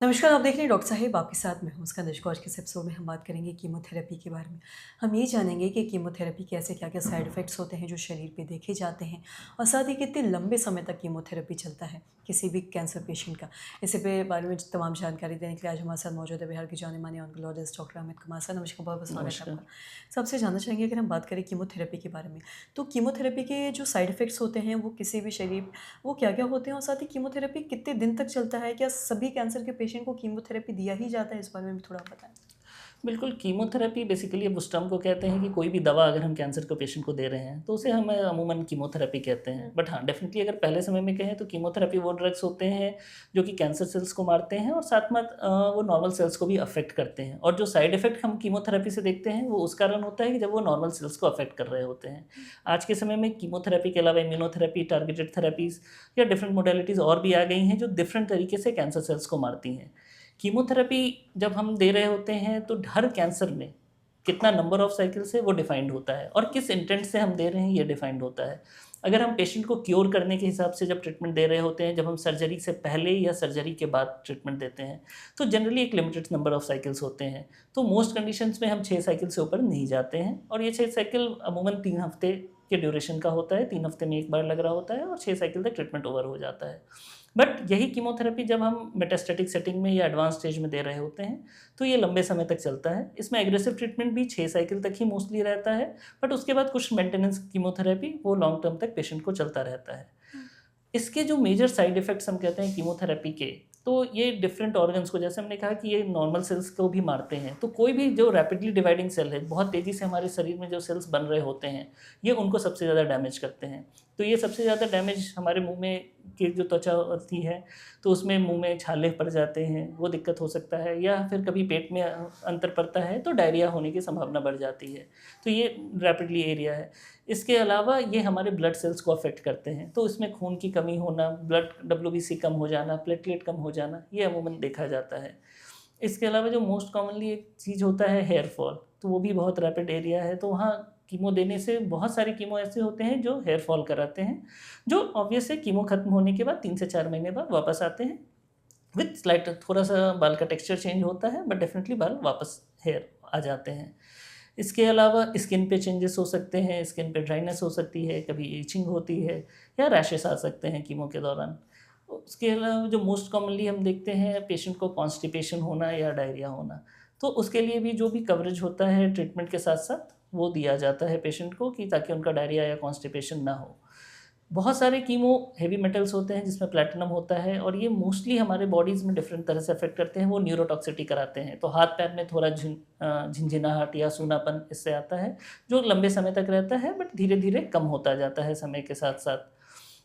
नमस्कार, आप देख रहे हैं डॉक्टर साहिब आपके साथ मैं हूँ उसका अनुष्का। आज के इस एपिसोड में हम बात करेंगे कीमोथेरेपी के बारे में। हम ये जानेंगे कि कीमोथेरेपी के ऐसे क्या-क्या साइड इफ़ेक्ट्स होते हैं जो शरीर पे देखे जाते हैं और साथ ही कितने लंबे समय तक कीमोथेरेपी चलता है किसी भी कैंसर पेशेंट का। इसी पे बारे में तमाम जानकारी देने के लिए आज हमारे साथ मौजूद है बिहार के जाने-माने oncologist doctor Amit Kumar sir. नमस्कार, बहुत-बहुत स्वागत है नमस्कार। आपका। सबसे जानना चाहेंगे अगर हम बात करें कीमोथेरेपी के बारे में, तो कीमोथेरेपी के जो साइड इफ़ेक्ट्स होते हैं वो किसी भी शरीर वो क्या-क्या होते हैं और साथ ही कीमोथेरेपी कितने दिन तक चलता है? क्या सभी कैंसर के पेशेंट को कीमोथेरेपी दिया ही जाता है? इस बारे में भी थोड़ा बताएँ। बिल्कुल, कीमोथेरेपी बेसिकली अब उस टर्म को कहते हैं कि कोई भी दवा अगर हम कैंसर के पेशेंट को दे रहे हैं, तो उसे हम अमूमन कीमोथेरेपी कहते हैं। हुँ, बट हाँ, डेफ़िनिटली अगर पहले समय में कहें तो कीमोथेरेपी वो ड्रग्स होते हैं, जो कि कैंसर सेल्स को मारते हैं और साथ में वो नॉर्मल सेल्स को भी अफ़ेक्ट करते हैं। और जो साइड इफ़ेक्ट हम कीमोथेरेपी से देखते हैं, वो उस कारण होता है कि जब वो नॉर्मल सेल्स को अफ़ेक्ट कर रहे होते हैं। हुँ, आज के समय में कीमोथेरेपी के अलावा इम्यूनोथेरेपी, टारगेटेड थेरेपीज़ या डिफ़रेंट मोडेलिटीज़ और भी आ गई हैं, जो डिफ़रेंट तरीके से कैंसर सेल्स को मारती हैं। कीमोथेरेपी जब हम दे रहे होते हैं तो हर कैंसर में कितना नंबर ऑफ साइकिल्स है वो डिफाइंड होता है और किस इंटेंट से हम दे रहे हैं ये डिफाइंड होता है। अगर हम पेशेंट को क्योर करने के हिसाब से जब ट्रीटमेंट दे रहे होते हैं, जब हम सर्जरी से पहले या सर्जरी के बाद ट्रीटमेंट देते हैं, तो जनरली एक लिमिटेड नंबर ऑफ साइकिल्स होते हैं। तो मोस्ट कंडीशंस में हम 6 साइकिल से ऊपर नहीं जाते हैं और ये 6 साइकिल अमूमन 3 हफ्ते के ड्यूरेशन का होता है। 3 हफ्ते में एक बार लग रहा होता है और 6 साइकिल तक ट्रीटमेंट ओवर हो जाता है। बट यही कीमोथेरेपी जब हम मेटास्टैटिक सेटिंग में या एडवांस स्टेज में दे रहे होते हैं, तो ये लंबे समय तक चलता है। इसमें एग्रेसिव ट्रीटमेंट भी 6 साइकिल तक ही मोस्टली रहता है, बट उसके बाद कुछ मेंटेनेंस कीमोथेरेपी वो लॉन्ग टर्म तक पेशेंट को चलता रहता है। हुँ, इसके जो मेजर साइड इफ़ेक्ट्स हम कहते हैं कीमोथेरेपी के, तो ये डिफरेंट ऑर्गन्स को, जैसे हमने कहा कि ये नॉर्मल सेल्स को भी मारते हैं, तो कोई भी जो रैपिडली डिवाइडिंग सेल है, बहुत तेज़ी से हमारे शरीर में जो सेल्स बन रहे होते हैं, ये उनको सबसे ज़्यादा डैमेज करते हैं। तो ये सबसे ज़्यादा डैमेज हमारे मुँह में की जो त्वचा होती है, तो उसमें मुँह में छाले पड़ जाते हैं, वो दिक्कत हो सकता है या फिर कभी पेट में अंतर पड़ता है, तो डायरिया होने की संभावना बढ़ जाती है। तो ये रैपिडली एरिया है। इसके अलावा ये हमारे ब्लड सेल्स को अफ़ेक्ट करते हैं, तो इसमें खून की कमी होना, ब्लड डब्ल्यूबीसी कम हो जाना, प्लेटलेट कम हो जाना, ये अमूमन देखा जाता है। इसके अलावा जो मोस्ट कॉमनली एक चीज़ होता है हेयर फॉल, तो वो भी बहुत रैपिड एरिया है, तो वहाँ कीमो देने से बहुत सारे कीमो ऐसे होते हैं जो हेयर फॉल कराते हैं, जो ऑब्वियस है कीमो खत्म होने के बाद 3 से 4 महीने बाद वापस आते हैं, विथ स्लाइट थोड़ा-सा बाल का टेक्सचर चेंज होता है, बट डेफ़िनिटली बाल वापस हेयर आ जाते हैं। इसके अलावा स्किन पे चेंजेस हो सकते हैं, स्किन पे ड्राइनेस हो सकती है, कभी इचिंग होती है या रैशेस आ सकते हैं कीमो के दौरान। उसके अलावा जो मोस्ट कॉमनली हम देखते हैं पेशेंट को कॉन्स्टिपेशन होना या डायरिया होना, तो उसके लिए भी जो भी कवरेज होता है ट्रीटमेंट के साथ-साथ वो दिया जाता है पेशेंट को, कि ताकि उनका डायरिया या कॉन्स्टिपेशन ना हो। बहुत सारे कीमो हेवी मेटल्स होते हैं जिसमें प्लैटिनम होता है और ये मोस्टली हमारे बॉडीज़ में डिफरेंट तरह से अफ़ेक्ट करते हैं, वो न्यूरोटॉक्सिटी कराते हैं। तो हाथ-पैर में थोड़ा झिनझिनाहट या सूनापन इससे आता है, जो लंबे समय तक रहता है बट धीरे-धीरे कम होता जाता है समय के साथ-साथ।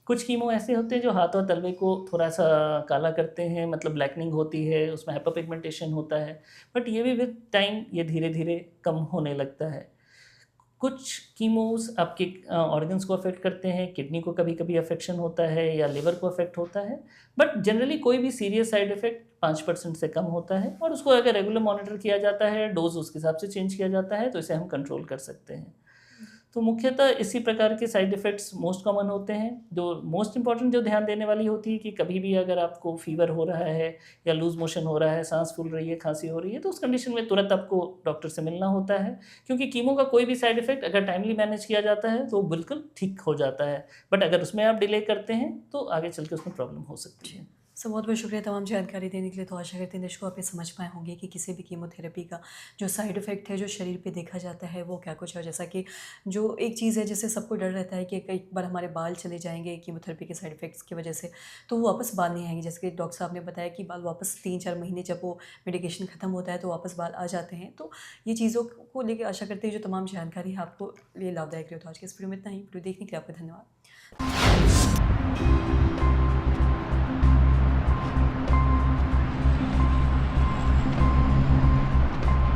कुछ कीमो ऐसे होते हैं जो हाथ और तलवे को थोड़ा-सा काला करते हैं, मतलब ब्लैकनिंग होती है, उसमें हाइपरपिगमेंटेशन होता है, बट ये भी विद टाइम ये धीरे-धीरे कम होने लगता है। कुछ कीमोज़ आपके ऑर्गन्स को अफ़ेक्ट करते हैं, किडनी को कभी-कभी अफ़ेक्शन होता है या लिवर को अफ़ेक्ट होता है, बट जनरली कोई भी सीरियस साइड इफ़ेक्ट 5% से कम होता है और उसको अगर रेगुलर मॉनिटर किया जाता है, डोज़ उसके हिसाब से चेंज किया जाता है, तो इसे हम कंट्रोल कर सकते हैं। तो मुख्यतः इसी प्रकार के साइड इफ़ेक्ट्स मोस्ट कॉमन होते हैं। जो मोस्ट इम्पोर्टेंट जो ध्यान देने वाली होती है कि कभी भी अगर आपको फ़ीवर हो रहा है या लूज़ मोशन हो रहा है, साँस फूल रही है, खाँसी हो रही है, तो उस कंडीशन में तुरंत आपको डॉक्टर से मिलना होता है। क्योंकि कीमो का कोई भी साइड इफ़ेक्ट अगर टाइमली मैनेज किया जाता है, तो वो बिल्कुल ठीक हो जाता है। बट अगर उसमें आप डिले करते हैं, तो आगे चल के उसमें प्रॉब्लम हो सकती जी। है। सो बहुत-बहुत शुक्रिया तमाम जानकारी देने के लिए। तो आशा करते हैं दर्शकों आप ये समझ पाए होंगे कि किसी भी कीमोथेरेपी का जो साइड इफ़ेक्ट है, जो शरीर पे देखा जाता है, वो क्या कुछ है। और जैसा कि जो एक चीज़ है जिससे सबको डर रहता है कि एक बार हमारे बाल चले जाएँगे कीमोथेरेपी के साइड इफ़ेक्ट्स की वजह से, तो वो वापस बाल नहीं आएँगे। जैसे कि डॉक्टर साहब ने बताया कि बाल वापस 3-4 महीने जब वो मेडिकेशन खत्म होता है, तो वापस बाल आ जाते हैं। तो ये चीज़ों को लेके आशा करते हैं जो तमाम जानकारी है आपको लिए लाभदायक रही हो। तो आज के इस वीडियो में इतना ही। वीडियो देखने के लिए आपका धन्यवाद।